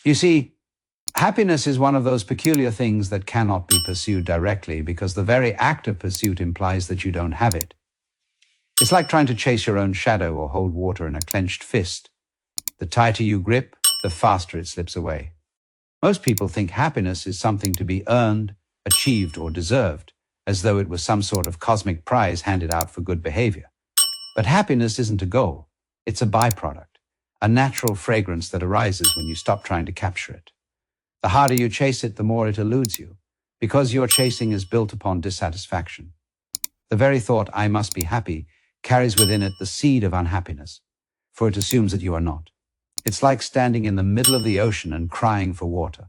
You see, happiness is one of those peculiar things that cannot be pursued directly because the very act of pursuit implies that you don't have it. It's like trying to chase your own shadow or hold water in a clenched fist. The tighter you grip, the faster it slips away. Most people think happiness is something to be earned, achieved, or deserved, as though it was some sort of cosmic prize handed out for good behavior. But happiness isn't a goal. It's a byproduct, a natural fragrance that arises when you stop trying to capture it. The harder you chase it, the more it eludes you, because your chasing is built upon dissatisfaction. The very thought, I must be happy, carries within it the seed of unhappiness, for it assumes that you are not. It's like standing in the middle of the ocean and crying for water.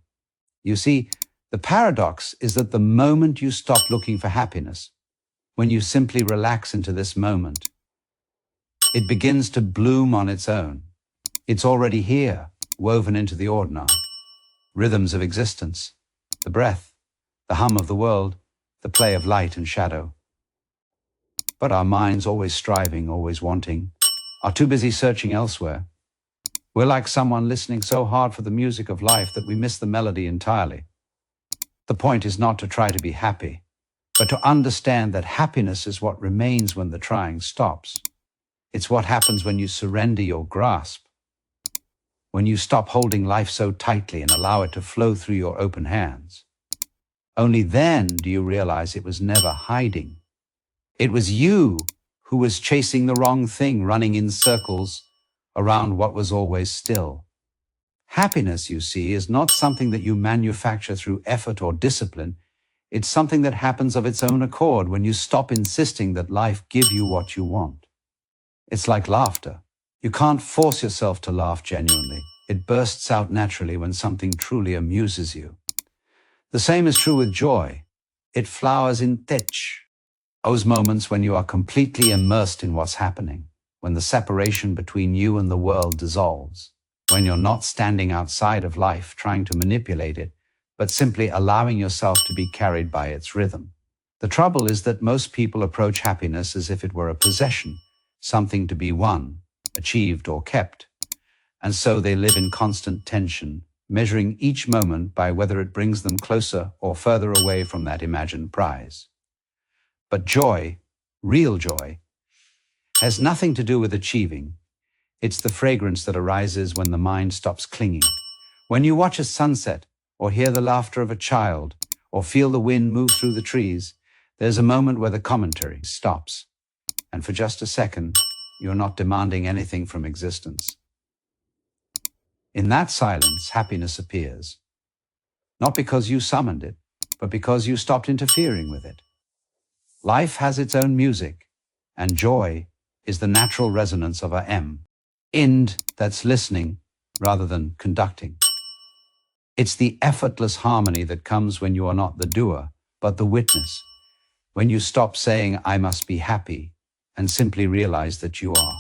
You see, the paradox is that the moment you stop looking for happiness, when you simply relax into this moment, it begins to bloom on its own. It's already here, woven into the ordinary. Rhythms of existence, the breath, the hum of the world, the play of light and shadow. But our minds, always striving, always wanting, are too busy searching elsewhere. We're like someone listening so hard for the music of life that we miss the melody entirely. The point is not to try to be happy, but to understand that happiness is what remains when the trying stops. It's what happens when you surrender your grasp, when you stop holding life so tightly and allow it to flow through your open hands. Only then do you realize it was never hiding. It was you who was chasing the wrong thing, running in circles around what was always still. Happiness, you see, is not something that you manufacture through effort or discipline. It's something that happens of its own accord when you stop insisting that life give you what you want. It's like laughter. You can't force yourself to laugh genuinely. It bursts out naturally when something truly amuses you. The same is true with joy. It flowers in tech. Those moments when you are completely immersed in what's happening, when the separation between you and the world dissolves, when you're not standing outside of life trying to manipulate it, but simply allowing yourself to be carried by its rhythm. The trouble is that most people approach happiness as if it were a possession, something to be won, achieved, or kept. And so they live in constant tension, measuring each moment by whether it brings them closer or further away from that imagined prize. But joy, real joy, has nothing to do with achieving. It's the fragrance that arises when the mind stops clinging. When you watch a sunset, or hear the laughter of a child, or feel the wind move through the trees, there's a moment where the commentary stops. And for just a second, you're not demanding anything from existence. In that silence, happiness appears. Not because you summoned it, but because you stopped interfering with it. Life has its own music, and joy is the natural resonance of a ind that's listening rather than conducting. It's the effortless harmony that comes when you are not the doer, but the witness. When you stop saying, I must be happy, and simply realize that you are.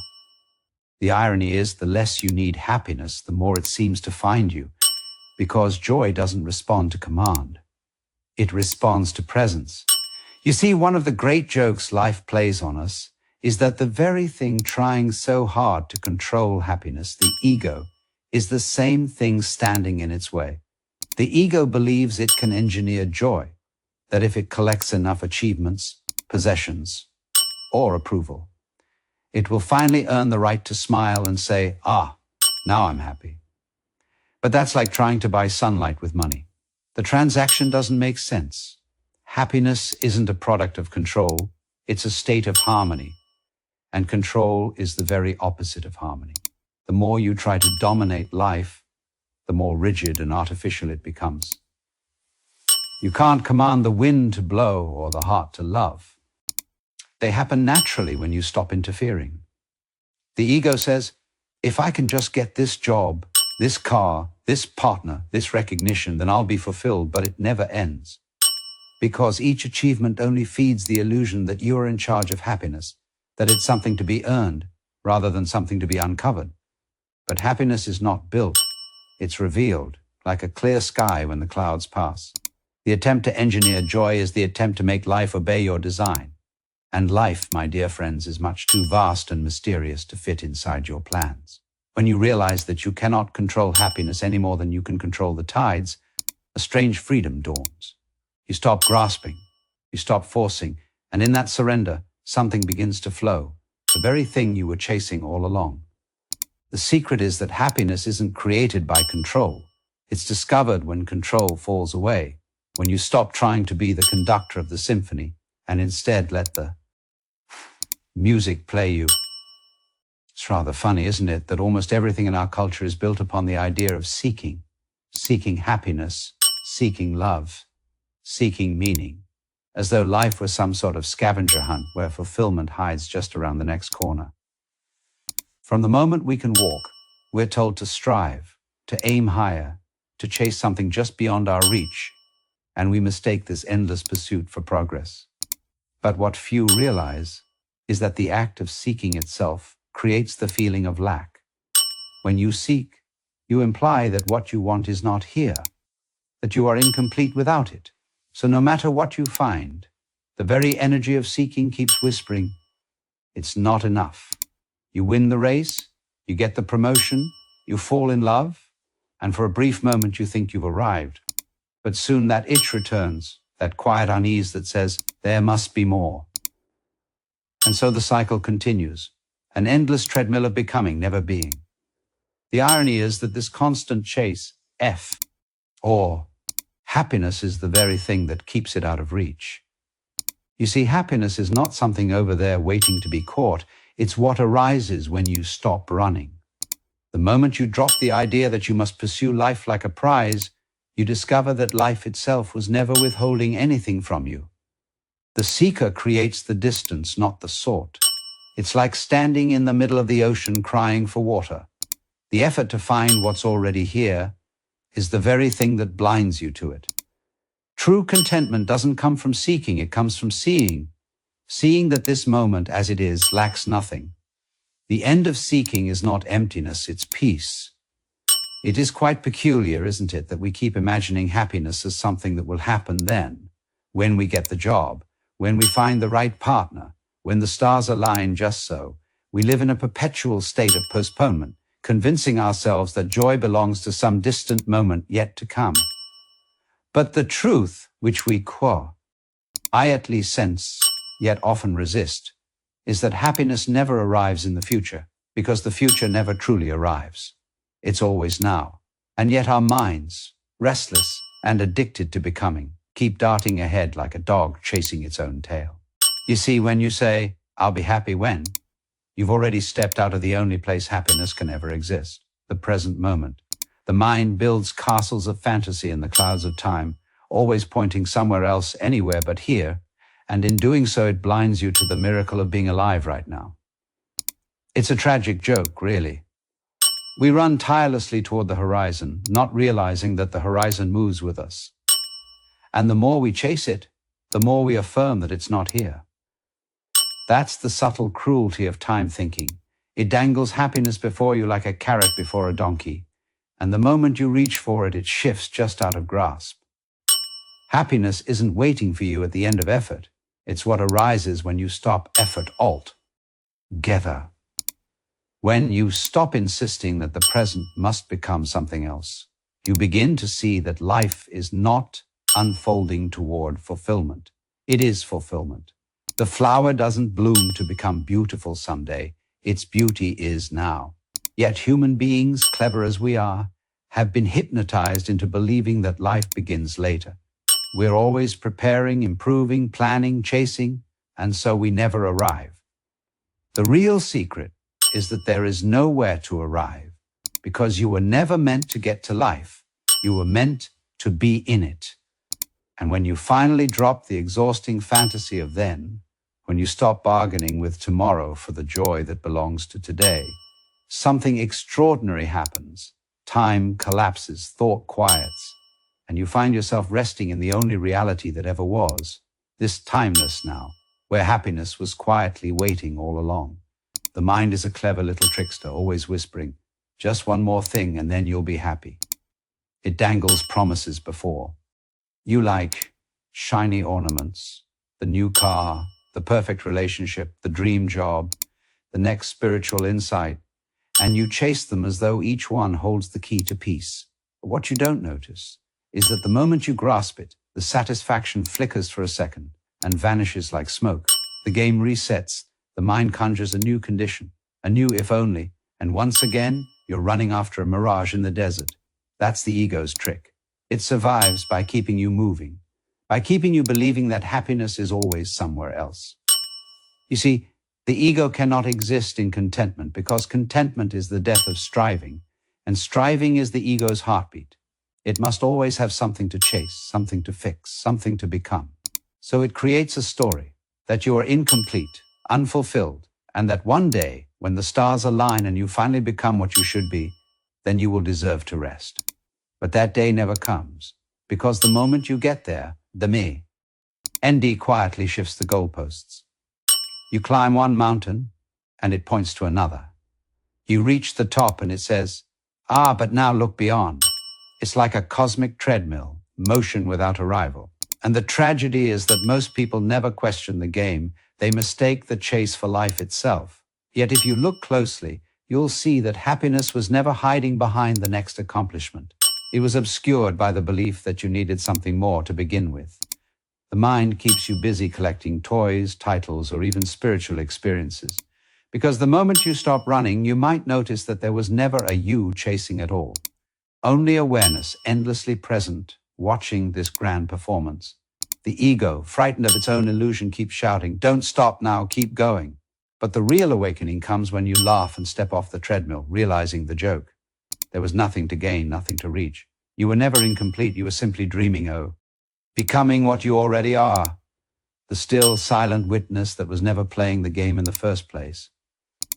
The irony is, the less you need happiness, the more it seems to find you, because joy doesn't respond to command. It responds to presence. You see, one of the great jokes life plays on us is that the very thing trying so hard to control happiness, the ego, is the same thing standing in its way. The ego believes it can engineer joy, that if it collects enough achievements, possessions, or approval, it will finally earn the right to smile and say, now I'm happy. But that's like trying to buy sunlight with money. The transaction doesn't make sense. Happiness isn't a product of control, it's a state of harmony. And control is the very opposite of harmony. The more you try to dominate life, the more rigid and artificial it becomes. You can't command the wind to blow or the heart to love. They happen naturally when you stop interfering. The ego says, if I can just get this job, this car, this partner, this recognition, then I'll be fulfilled, but it never ends. Because each achievement only feeds the illusion that you are in charge of happiness, that it's something to be earned rather than something to be uncovered. But happiness is not built, it's revealed, like a clear sky when the clouds pass. The attempt to engineer joy is the attempt to make life obey your design. And life, my dear friends, is much too vast and mysterious to fit inside your plans. When you realize that you cannot control happiness any more than you can control the tides, a strange freedom dawns. You stop grasping, you stop forcing, and in that surrender, something begins to flow, the very thing you were chasing all along. The secret is that happiness isn't created by control. It's discovered when control falls away, when you stop trying to be the conductor of the symphony and instead let the music play you. It's rather funny, isn't it, that almost everything in our culture is built upon the idea of seeking happiness, seeking love, seeking meaning, as though life was some sort of scavenger hunt where fulfillment hides just around the next corner. From the moment we can walk, we're told to strive, to aim higher, to chase something just beyond our reach, and we mistake this endless pursuit for progress. But what few realize is that the act of seeking itself creates the feeling of lack. When you seek, you imply that what you want is not here, that you are incomplete without it. So no matter what you find, the very energy of seeking keeps whispering, it's not enough. You win the race, you get the promotion, you fall in love, and for a brief moment you think you've arrived. But soon that itch returns, that quiet unease that says, there must be more. And so the cycle continues, an endless treadmill of becoming, never being. The irony is that this constant chase, or happiness, is the very thing that keeps it out of reach. You see, happiness is not something over there waiting to be caught. It's what arises when you stop running. The moment you drop the idea that you must pursue life like a prize, you discover that life itself was never withholding anything from you. The seeker creates the distance, not the sought. It's like standing in the middle of the ocean crying for water. The effort to find what's already here is the very thing that blinds you to it. True contentment doesn't come from seeking, it comes from seeing that this moment as it is lacks nothing. The end of seeking is not emptiness, it's peace. It is quite peculiar, isn't it, that we keep imagining happiness as something that will happen then, when we get the job, when we find the right partner, when the stars align just so. We live in a perpetual state of postponement, convincing ourselves that joy belongs to some distant moment yet to come. But the truth, which we I at least sense, yet often resist, is that happiness never arrives in the future, because the future never truly arrives. It's always now. And yet our minds, restless and addicted to becoming, keep darting ahead like a dog chasing its own tail. You see, when you say, I'll be happy when, you've already stepped out of the only place happiness can ever exist, the present moment. The mind builds castles of fantasy in the clouds of time, always pointing somewhere else, anywhere but here, and in doing so it blinds you to the miracle of being alive right now. It's a tragic joke, really. We run tirelessly toward the horizon, not realizing that the horizon moves with us. And the more we chase it, the more we affirm that it's not here. That's the subtle cruelty of time thinking. It dangles happiness before you like a carrot before a donkey, and the moment you reach for it, it shifts just out of grasp. Happiness isn't waiting for you at the end of effort. It's what arises when you stop effort altogether. When you stop insisting that the present must become something else, you begin to see that life is not unfolding toward fulfillment. It is fulfillment. The flower doesn't bloom to become beautiful someday. Its beauty is now. Yet human beings, clever as we are, have been hypnotized into believing that life begins later. We're always preparing, improving, planning, chasing, and so we never arrive. The real secret is that there is nowhere to arrive, because you were never meant to get to life. You were meant to be in it. And when you finally drop the exhausting fantasy of then, when you stop bargaining with tomorrow for the joy that belongs to today, something extraordinary happens. Time collapses, thought quiets, and you find yourself resting in the only reality that ever was, this timeless now, where happiness was quietly waiting all along. The mind is a clever little trickster, always whispering, just one more thing and then you'll be happy. It dangles promises before you, like shiny ornaments, the new car, the perfect relationship, the dream job, the next spiritual insight. and you chase them as though each one holds the key to peace. But what you don't notice is that the moment you grasp it, the satisfaction flickers for a second and vanishes like smoke. The game resets, the mind conjures a new condition, a new if only, and once again, you're running after a mirage in the desert. That's the ego's trick. It survives by keeping you moving, by keeping you believing that happiness is always somewhere else. You see, the ego cannot exist in contentment because contentment is the death of striving, and striving is the ego's heartbeat. It must always have something to chase, something to fix, something to become. So it creates a story that you are incomplete, unfulfilled, and that one day, when the stars align and you finally become what you should be, then you will deserve to rest. But that day never comes, because the moment you get there, the me, ND quietly shifts the goalposts. You climb one mountain, and it points to another. You reach the top, and it says, but now look beyond. It's like a cosmic treadmill, motion without arrival. And the tragedy is that most people never question the game. They mistake the chase for life itself. Yet if you look closely, you'll see that happiness was never hiding behind the next accomplishment. It was obscured by the belief that you needed something more to begin with. The mind keeps you busy collecting toys, titles, or even spiritual experiences. Because the moment you stop running, you might notice that there was never a you chasing at all. Only awareness, endlessly present, watching this grand performance. The ego, frightened of its own illusion, keeps shouting, "Don't stop now, keep going." But the real awakening comes when you laugh and step off the treadmill, realizing the joke. There was nothing to gain, nothing to reach. You were never incomplete, you were simply dreaming, becoming what you already are. The still, silent witness that was never playing the game in the first place.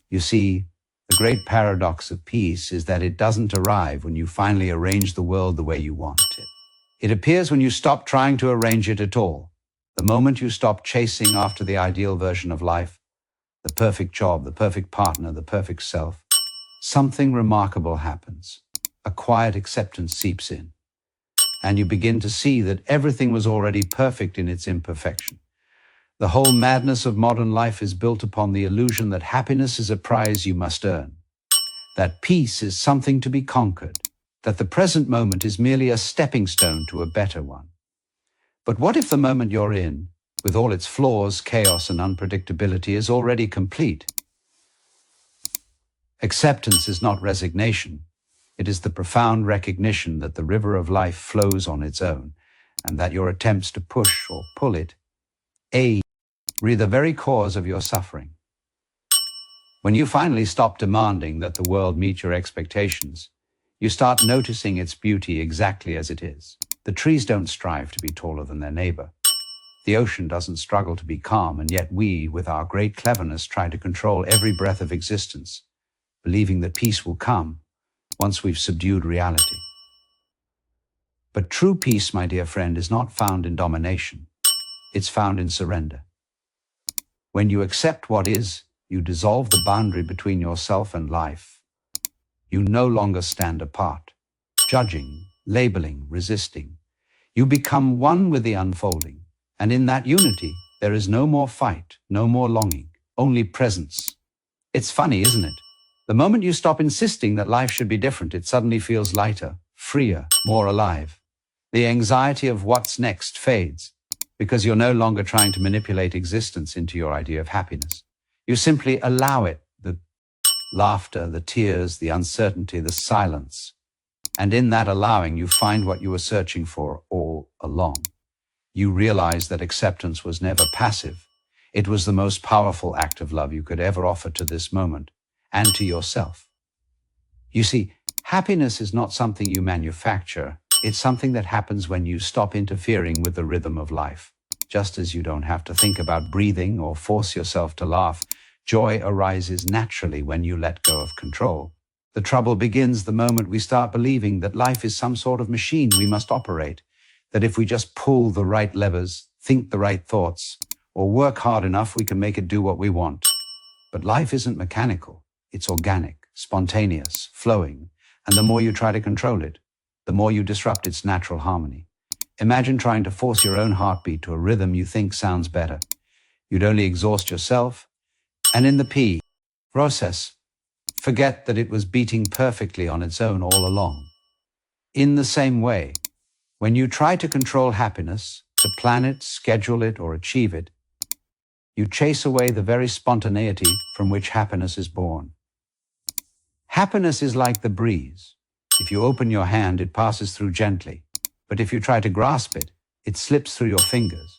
You see, the great paradox of peace is that it doesn't arrive when you finally arrange the world the way you want it. It appears when you stop trying to arrange it at all. The moment you stop chasing after the ideal version of life, the perfect job, the perfect partner, the perfect self, something remarkable happens. A quiet acceptance seeps in, and you begin to see that everything was already perfect in its imperfection. The whole madness of modern life is built upon the illusion that happiness is a prize you must earn, that peace is something to be conquered, that the present moment is merely a stepping stone to a better one. But what if the moment you're in, with all its flaws, chaos, and unpredictability, is already complete? Acceptance is not resignation. It is the profound recognition that the river of life flows on its own, and that your attempts to push or pull it, re the very cause of your suffering. When you finally stop demanding that the world meet your expectations, you start noticing its beauty exactly as it is. The trees don't strive to be taller than their neighbor. The ocean doesn't struggle to be calm, and yet we, with our great cleverness, try to control every breath of existence, believing that peace will come once we've subdued reality. But true peace, my dear friend, is not found in domination. It's found in surrender. When you accept what is, you dissolve the boundary between yourself and life. You no longer stand apart, judging, labeling, resisting. You become one with the unfolding, and in that unity, there is no more fight, no more longing, only presence. It's funny, isn't it? The moment you stop insisting that life should be different, it suddenly feels lighter, freer, more alive. The anxiety of what's next fades, because you're no longer trying to manipulate existence into your idea of happiness. You simply allow it, the laughter, the tears, the uncertainty, the silence. And in that allowing, you find what you were searching for all along. You realize that acceptance was never passive. It was the most powerful act of love you could ever offer to this moment and to yourself. You see, happiness is not something you manufacture. It's something that happens when you stop interfering with the rhythm of life. Just as you don't have to think about breathing or force yourself to laugh, joy arises naturally when you let go of control. The trouble begins the moment we start believing that life is some sort of machine we must operate, that if we just pull the right levers, think the right thoughts, or work hard enough, we can make it do what we want. But life isn't mechanical. It's organic, spontaneous, flowing, and the more you try to control it, the more you disrupt its natural harmony. Imagine trying to force your own heartbeat to a rhythm you think sounds better. You'd only exhaust yourself, and in the process, forget that it was beating perfectly on its own all along. In the same way, when you try to control happiness, to plan it, schedule it, or achieve it, you chase away the very spontaneity from which happiness is born. Happiness is like the breeze. If you open your hand, it passes through gently. But if you try to grasp it, it slips through your fingers.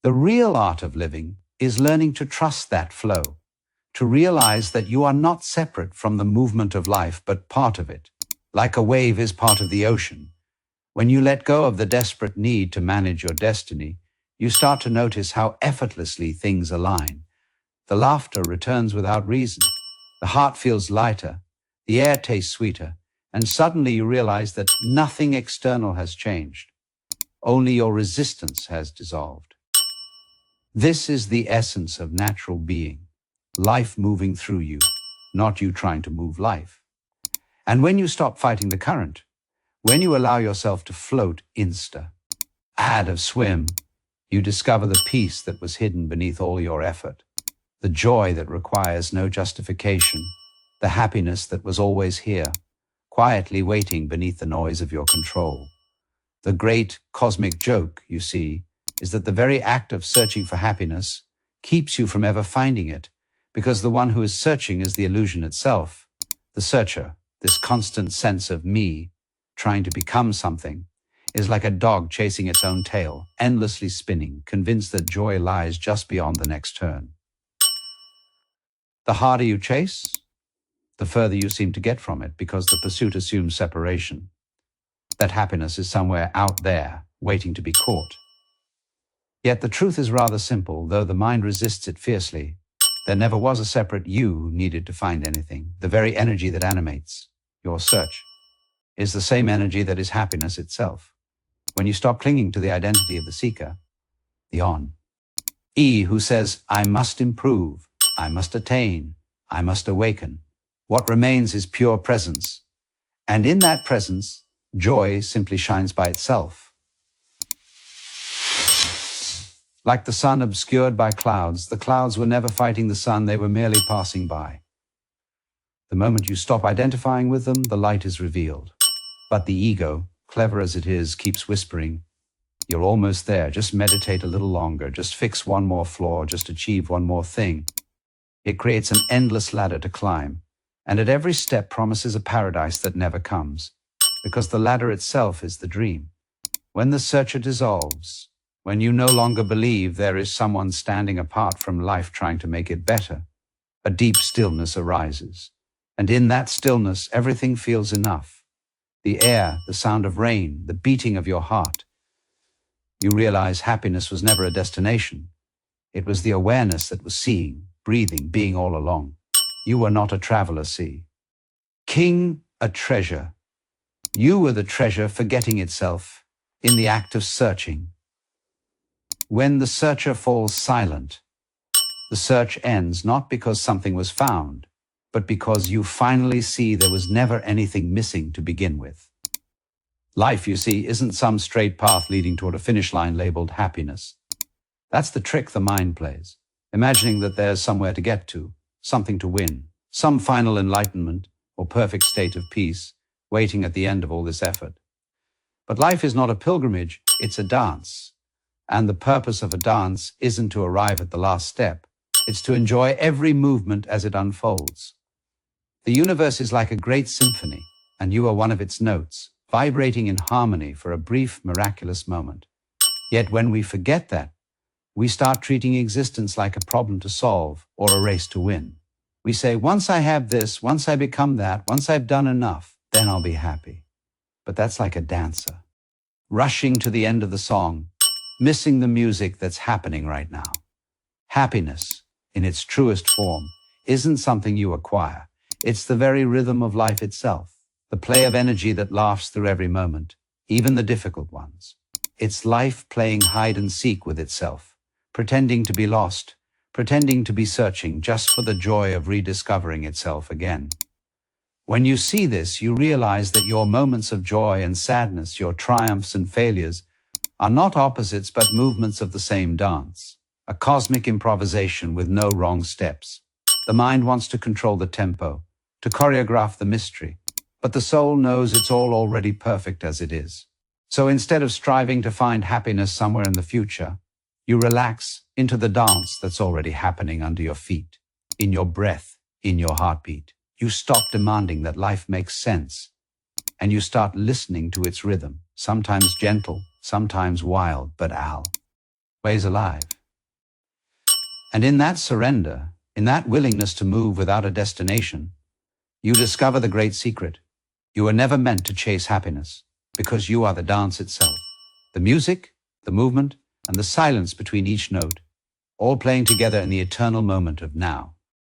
The real art of living is learning to trust that flow, to realize that you are not separate from the movement of life, but part of it. Like a wave is part of the ocean. When you let go of the desperate need to manage your destiny, you start to notice how effortlessly things align. The laughter returns without reason. The heart feels lighter. The air tastes sweeter. And suddenly you realize that nothing external has changed. Only your resistance has dissolved. This is the essence of natural being. Life moving through you, not you trying to move life. And when you stop fighting the current, when you allow yourself to float instead of swim, you discover the peace that was hidden beneath all your effort, the joy that requires no justification, the happiness that was always here, quietly waiting beneath the noise of your control. The great cosmic joke, you see, is that the very act of searching for happiness keeps you from ever finding it, because the one who is searching is the illusion itself. The searcher, this constant sense of me, trying to become something, is like a dog chasing its own tail, endlessly spinning, convinced that joy lies just beyond the next turn. The harder you chase, the further you seem to get from it, because the pursuit assumes separation, that happiness is somewhere out there, waiting to be caught. Yet the truth is rather simple. Though the mind resists it fiercely, there never was a separate you needed to find anything. The very energy that animates your search is the same energy that is happiness itself. When you stop clinging to the identity of the seeker, the who says, I must improve, I must attain, I must awaken, what remains is pure presence. And in that presence, joy simply shines by itself. Like the sun obscured by clouds, the clouds were never fighting the sun, they were merely passing by. The moment you stop identifying with them, the light is revealed. But the ego, clever as it is, keeps whispering, you're almost there, just meditate a little longer, just fix one more flaw, just achieve one more thing. It creates an endless ladder to climb, and at every step promises a paradise that never comes, because the ladder itself is the dream. When the searcher dissolves, when you no longer believe there is someone standing apart from life trying to make it better, a deep stillness arises. And in that stillness, everything feels enough. The air, the sound of rain, the beating of your heart. You realize happiness was never a destination. It was the awareness that was seeing, breathing, being all along. You were not a traveler, see. King, a treasure. You were the treasure forgetting itself in the act of searching. When the searcher falls silent, the search ends not because something was found, but because you finally see there was never anything missing to begin with. Life, you see, isn't some straight path leading toward a finish line labeled happiness. That's the trick the mind plays, imagining that there's somewhere to get to, something to win, some final enlightenment or perfect state of peace waiting at the end of all this effort. But life is not a pilgrimage, it's a dance. And the purpose of a dance isn't to arrive at the last step, it's to enjoy every movement as it unfolds. The universe is like a great symphony, and you are one of its notes, vibrating in harmony for a brief, miraculous moment. Yet when we forget that, we start treating existence like a problem to solve or a race to win. We say, once I have this, once I become that, once I've done enough, then I'll be happy. But that's like a dancer, rushing to the end of the song, missing the music that's happening right now. Happiness, in its truest form, isn't something you acquire. It's the very rhythm of life itself, the play of energy that laughs through every moment, even the difficult ones. It's life playing hide and seek with itself, pretending to be lost, pretending to be searching just for the joy of rediscovering itself again. When you see this, you realize that your moments of joy and sadness, your triumphs and failures, are not opposites but movements of the same dance, a cosmic improvisation with no wrong steps. The mind wants to control the tempo, to choreograph the mystery, but the soul knows it's all already perfect as it is. So instead of striving to find happiness somewhere in the future, you relax into the dance that's already happening under your feet, in your breath, in your heartbeat. You stop demanding that life makes sense, and you start listening to its rhythm, sometimes gentle, sometimes wild, but always alive. And in that surrender, in that willingness to move without a destination, you discover the great secret. You were never meant to chase happiness, because you are the dance itself. The music, the movement, and the silence between each note, all playing together in the eternal moment of now.